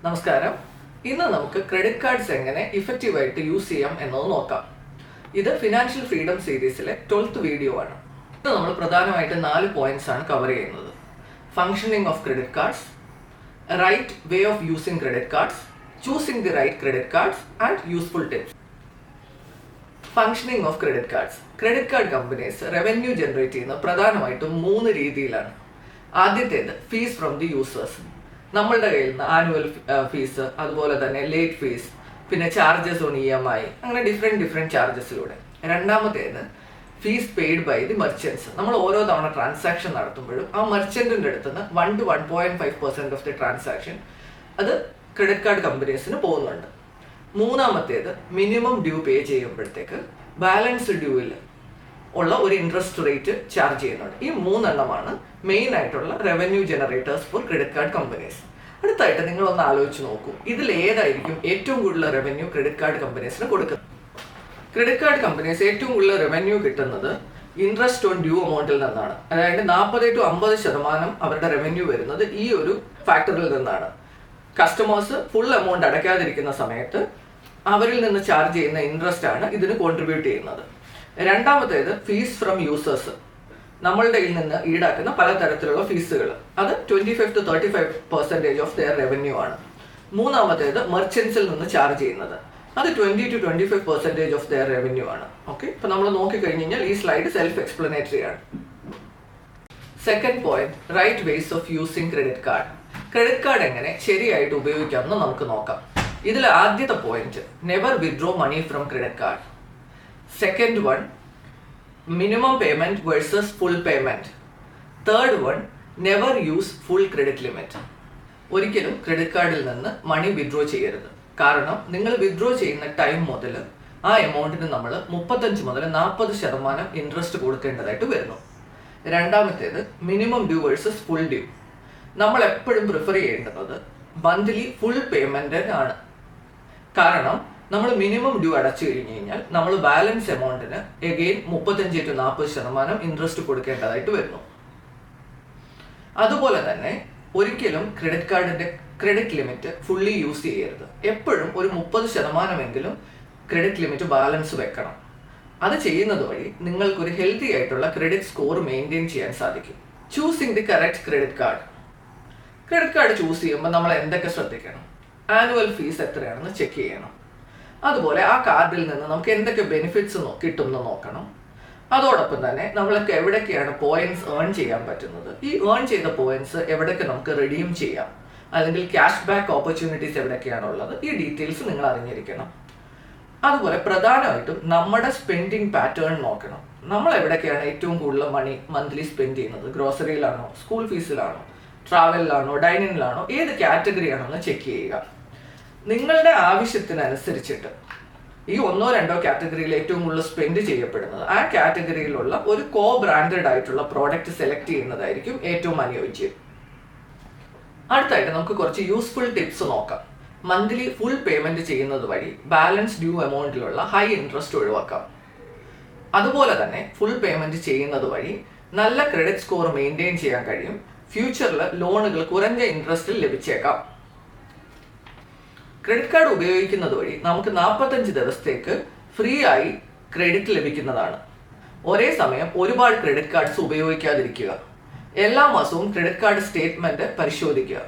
നമസ്കാരം. ഇന്ന് നമുക്ക് ക്രെഡിറ്റ് കാർഡ്സ് എങ്ങനെ ഇഫക്റ്റീവായിട്ട് യൂസ് ചെയ്യാം എന്നത് നോക്കാം. ഇത് ഫിനാൻഷ്യൽ ഫ്രീഡം സീരീസിലെ 12th വീഡിയോ ആണ്. ഇത് നമ്മൾ പ്രധാനമായിട്ട് 4 പോയിന്റ്സ് ആണ് കവർ ചെയ്യുന്നത്. Functioning of credit cards, right way of using credit cards, choosing the right credit cards and useful tips. Functioning of credit cards. Credit card companies revenue generate ചെയ്യുന്നത് പ്രധാനമായിട്ടും 3 രീതിയിലാണ്. ആദ്യത്തേത് ഫീസ് ഫ്രം ദി യൂസേഴ്സ്. നമ്മളുടെ കയ്യിൽ നിന്ന് annual fees, അതുപോലെ തന്നെ late fees, പിന്നെ ചാർജസ് ഓൺ EMI, അങ്ങനെ ഡിഫറെൻറ്റ് ചാർജസിലൂടെ. രണ്ടാമത്തേത് fees paid by the merchants. നമ്മൾ ഓരോ തവണ ട്രാൻസാക്ഷൻ നടത്തുമ്പോഴും ആ മെർച്ചൻറ്റിൻ്റെ അടുത്ത് നിന്ന് 1 to 1.5% ഓഫ് ദി ട്രാൻസാക്ഷൻ അത് ക്രെഡിറ്റ് കാർഡ് കമ്പനീസിന് പോകുന്നുണ്ട്. മൂന്നാമത്തേത് മിനിമം ഡ്യൂ പേ ചെയ്യുമ്പോഴത്തേക്ക് ബാലൻസ് ഡ്യൂവിൽ ഉള്ള ഒരു ഇൻട്രസ്റ്റ് റേറ്റ് ചാർജ് ചെയ്യുന്നുണ്ട്. ഈ 3 എണ്ണമാണ് മെയിൻ ആയിട്ടുള്ള revenue generators for credit card companies. അടുത്തായിട്ട് നിങ്ങളൊന്ന് ആലോചിച്ച് നോക്കൂ, ഇതിൽ ഏതായിരിക്കും ഏറ്റവും കൂടുതൽ റവന്യൂ ക്രെഡിറ്റ് കാർഡ് കമ്പനീസിന് കൊടുക്കുന്നത്? ക്രെഡിറ്റ് കാർഡ് കമ്പനീസ് ഏറ്റവും കൂടുതൽ റവന്യൂ കിട്ടുന്നത് ഇൻട്രസ്റ്റ് ഓൺ ഡ്യൂ എമൗണ്ടിൽ നിന്നാണ്. അതായത് 40 to 50% അവരുടെ റവന്യൂ വരുന്നത് ഈ ഒരു ഫാക്ടറിൽ നിന്നാണ്. കസ്റ്റമേഴ്സ് ഫുൾ എമൗണ്ട് അടയ്ക്കാതിരിക്കുന്ന സമയത്ത് അവരിൽ നിന്ന് ചാർജ് ചെയ്യുന്ന ഇൻട്രസ്റ്റ് ആണ് ഇതിന് കോൺട്രിബ്യൂട്ട് ചെയ്യുന്നത്. രണ്ടാമത്തേത് ഫീസ് ഫ്രം യൂസേഴ്സ്. നമ്മളുടെ കയ്യിൽ നിന്ന് ഈടാക്കുന്ന പലതരത്തിലുള്ള ഫീസുകൾ, അത് 25 to 35% ഓഫ് ദെയർ റവന്യൂ ആണ്. മൂന്നാമത്തേത് മെർച്ചൻസിൽ നിന്ന് ചാർജ് ചെയ്യുന്നത്, അത് 20 to 25% ഓഫ് ദെയർ റവന്യൂ ആണ്. ഓക്കെ, ഇപ്പൊ നമ്മൾ നോക്കിക്കഴിഞ്ഞ് കഴിഞ്ഞാൽ ഈ സ്ലൈഡ് സെൽഫ് എക്സ്പ്ലനേറ്ററി ആണ്. Second point, right ways of using credit card. Credit card എങ്ങനെ ശരിയായിട്ട് ഉപയോഗിക്കാമെന്ന് നമുക്ക് നോക്കാം. ഇതിൽ ആദ്യത്തെ point, never withdraw money from credit card. Second one, minimum payment versus full payment. Third one, never use full credit limit. ഒരിക്കലും credit കാർഡിൽ നിന്ന് മണി വിത്ഡ്രോ ചെയ്യരുത്. കാരണം നിങ്ങൾ വിത്ഡ്രോ ചെയ്യുന്ന ടൈം മുതൽ ആ എമൗണ്ടിന് നമ്മൾ 35 മുതൽ 40% ഇൻട്രസ്റ്റ് കൊടുക്കേണ്ടതായിട്ട് വരുന്നു. രണ്ടാമത്തേത് minimum due versus full due. നമ്മൾ എപ്പോഴും പ്രിഫർ ചെയ്യേണ്ടത് മന്ത്ലി ഫുൾ പേയ്മെന്റ് ആണ്. കാരണം നമ്മൾ മിനിമം ഡ്യൂ അടച്ചു കഴിഞ്ഞ് കഴിഞ്ഞാൽ നമ്മൾ ബാലൻസ് എമൗണ്ടിന് എഗെയിൻ 35 to 40% ഇൻട്രസ്റ്റ് കൊടുക്കേണ്ടതായിട്ട് വരുന്നു. അതുപോലെ തന്നെ ഒരിക്കലും ക്രെഡിറ്റ് കാർഡിന്റെ ക്രെഡിറ്റ് ലിമിറ്റ് ഫുള്ളി യൂസ് ചെയ്യരുത്. എപ്പോഴും ഒരു 30% ക്രെഡിറ്റ് ലിമിറ്റ് ബാലൻസ് വെക്കണം. അത് ചെയ്യുന്നത് വഴി നിങ്ങൾക്കൊരു ഹെൽത്തി ആയിട്ടുള്ള ക്രെഡിറ്റ് സ്കോർ മെയിൻറ്റെയിൻ ചെയ്യാൻ സാധിക്കും. Choosing the correct credit card. Credit card choose ചെയ്യുമ്പോൾ നമ്മൾ എന്തൊക്കെ ശ്രദ്ധിക്കണം? ആനുവൽ ഫീസ് എത്രയാണെന്ന് ചെക്ക് ചെയ്യണം. അതുപോലെ ആ കാർഡിൽ നിന്ന് നമുക്ക് എന്തൊക്കെ ബെനിഫിറ്റ്സ് കിട്ടുമെന്ന് നോക്കണം. അതോടൊപ്പം തന്നെ നമ്മൾക്ക് എവിടേക്കാണ് പോയിന്റ്സ് ഏൺ ചെയ്യാൻ പറ്റുന്നത്, ഈ ഏൺ ചെയ്ത പോയിന്റ്സ് എവിടെയൊക്കെ നമുക്ക് റിഡീം ചെയ്യാം, അല്ലെങ്കിൽ ക്യാഷ് ബാക്ക് ഓപ്പർച്യൂണിറ്റീസ് എവിടെയൊക്കെയാണുള്ളത്, ഈ ഡീറ്റെയിൽസ് നിങ്ങൾ അറിഞ്ഞിരിക്കണം. അതുപോലെ പ്രധാനമായിട്ടും നമ്മുടെ സ്പെൻഡിങ് പാറ്റേൺ നോക്കണം. നമ്മൾ എവിടെയൊക്കെയാണ് ഏറ്റവും കൂടുതൽ മണി മന്ത്ലി സ്പെൻഡ് ചെയ്യുന്നത്? ഗ്രോസറിയിലാണോ, സ്കൂൾ ഫീസിലാണോ, ട്രാവലിലാണോ, ഡൈനിങ്ങിലാണോ, ഏത് കാറ്റഗറിയാണെന്ന് ചെക്ക് ചെയ്യുക. നിങ്ങളുടെ ആവശ്യത്തിനനുസരിച്ചിട്ട് ഈ 1-2 കാറ്റഗറിയിൽ ഏറ്റവും കൂടുതൽ സ്പെൻഡ് ചെയ്യപ്പെടുന്നത് ആ കാറ്റഗറിയിലുള്ള ഒരു ബ്രാൻഡഡ് ആയിട്ടുള്ള പ്രോഡക്റ്റ് സെലക്ട് ചെയ്യുന്നതായിരിക്കും ഏറ്റവും അനുയോജ്യം. അടുത്തായിട്ട് നമുക്ക് കുറച്ച് യൂസ്ഫുൾ ടിപ്സ് നോക്കാം. മന്ത്ലി ഫുൾ പേയ്മെന്റ് ചെയ്യുന്നത് വഴി ബാലൻസ് ഡ്യൂ എമൗണ്ടിലുള്ള ഹൈ ഇൻട്രസ്റ്റ് ഒഴിവാക്കാം. അതുപോലെ തന്നെ ഫുൾ പേയ്മെന്റ് ചെയ്യുന്നത് വഴി നല്ല ക്രെഡിറ്റ് സ്കോർ മെയിൻറ്റെയിൻ ചെയ്യാൻ കഴിയും. ഫ്യൂച്ചറിൽ ലോണുകൾ കുറഞ്ഞ ഇൻട്രസ്റ്റിൽ ലഭിച്ചേക്കാം. ക്രെഡിറ്റ് കാർഡ് ഉപയോഗിക്കുന്നത് വഴി നമുക്ക് 45 ദിവസത്തേക്ക് ഫ്രീ ആയി ക്രെഡിറ്റ് ലഭിക്കുന്നതാണ്. ഒരേ സമയം ഒരുപാട് ക്രെഡിറ്റ് കാർഡ്സ് ഉപയോഗിക്കാതിരിക്കുക. എല്ലാ മാസവും ക്രെഡിറ്റ് കാർഡ് സ്റ്റേറ്റ്മെന്റ് പരിശോധിക്കുക.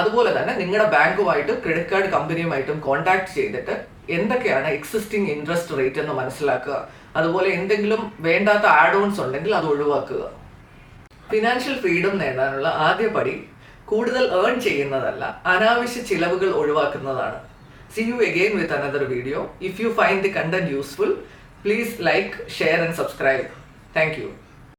അതുപോലെ തന്നെ നിങ്ങളുടെ ബാങ്കുമായിട്ടും ക്രെഡിറ്റ് കാർഡ് കമ്പനിയുമായിട്ടും കോൺടാക്ട് ചെയ്തിട്ട് എന്തൊക്കെയാണ് എക്സിസ്റ്റിംഗ് ഇൻട്രസ്റ്റ് റേറ്റ് എന്ന് മനസ്സിലാക്കുക. അതുപോലെ എന്തെങ്കിലും വേണ്ടാത്ത ആഡ് ഓൺസ് ഉണ്ടെങ്കിൽ അത് ഒഴിവാക്കുക. ഫിനാൻഷ്യൽ ഫ്രീഡം നേടാനുള്ള ആദ്യ പടി കൂടുതൽ ഏൺ ചെയ്യുന്നതല്ല, അനാവശ്യ ചിലവുകൾ ഒഴിവാക്കുന്നതാണ്. See you again with another video. If you find the content useful, please like, share and subscribe. Thank you.